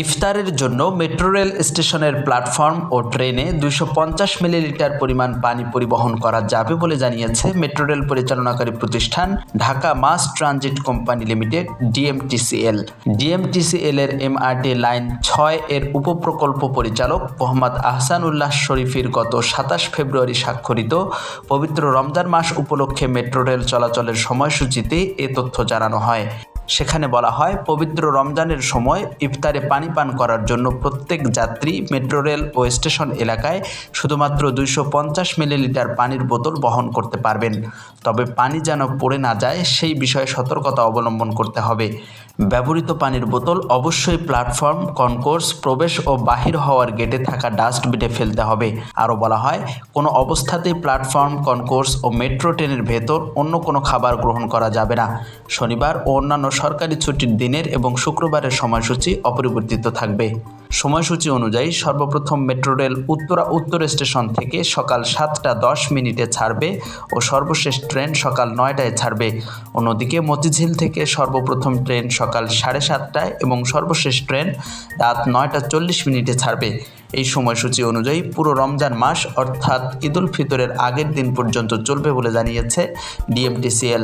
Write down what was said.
ইফতারের জন্য metro rail স্টেশনের প্ল্যাটফর্ম ও ট্রেনে 250 মিলিলিটার পরিমাণ পানি পরিবহন করা যাবে বলে জানিয়েছে মেট্রো রেল পরিচালনাকারী প্রতিষ্ঠান Dhaka mass transit company limited DMTCL. DMTCL এর এমআরটি লাইন 6 এর উপপ্রকল্প পরিচালক মোহাম্মদ আহসানুল্লাহ শরীফের গত 27 ফেব্রুয়ারি স্বাক্ষরিত পবিত্র রমজান মাস উপলক্ষে মেট্রো রেল চলাচলের সময়সূচিতে এ তথ্য জানানো হয়। সেখানে বলা হয়, পবিত্র রমজানের সময় ইফতারে পানি পান করার জন্য প্রত্যেক যাত্রী মেট্রো রেল ও স্টেশন এলাকায় শুধুমাত্র 250 মিলিলিটার পানির বোতল বহন করতে পারবেন। তবে পানি যেন পড়ে না যায় সেই বিষয়ে সতর্কতা অবলম্বন করতে হবে। ব্যবহৃত পানির বোতল অবশ্যই প্ল্যাটফর্ম, কনকোর্স, প্রবেশ ও বাহির হওয়ার গেটে থাকা ডাস্টবিনে ফেলতে হবে। আরও বলা হয়, কোনো অবস্থাতেই প্ল্যাটফর্ম, কনকোর্স ও মেট্রো ট্রেনের ভেতর অন্য কোনো খাবার গ্রহণ করা যাবে না। শনিবার ও অন্যান্য সরকারি ছুটির দিনের এবং শুক্রবারের সময়সূচি অপরিবর্তিত থাকবে। সময়সূচি অনুযায়ী সর্বপ্রথম মেট্রো রেল উত্তরা উত্তর স্টেশন থেকে সকাল 7:10 ছাড়বে ও সর্বশেষ ট্রেন সকাল 9টায় ছাড়বে। অন্যদিকে মতিঝিল থেকে সর্বপ্রথম ট্রেন সকাল 7:30টায় এবং সর্বশেষ ট্রেন রাত 9:40 ছাড়বে। এই সময়সূচি অনুযায়ী পুরো রমজান মাস অর্থাৎ ঈদুল ফিতরের আগের দিন পর্যন্ত চলবে বলে জানিয়েছে ডিএমটিসিএল।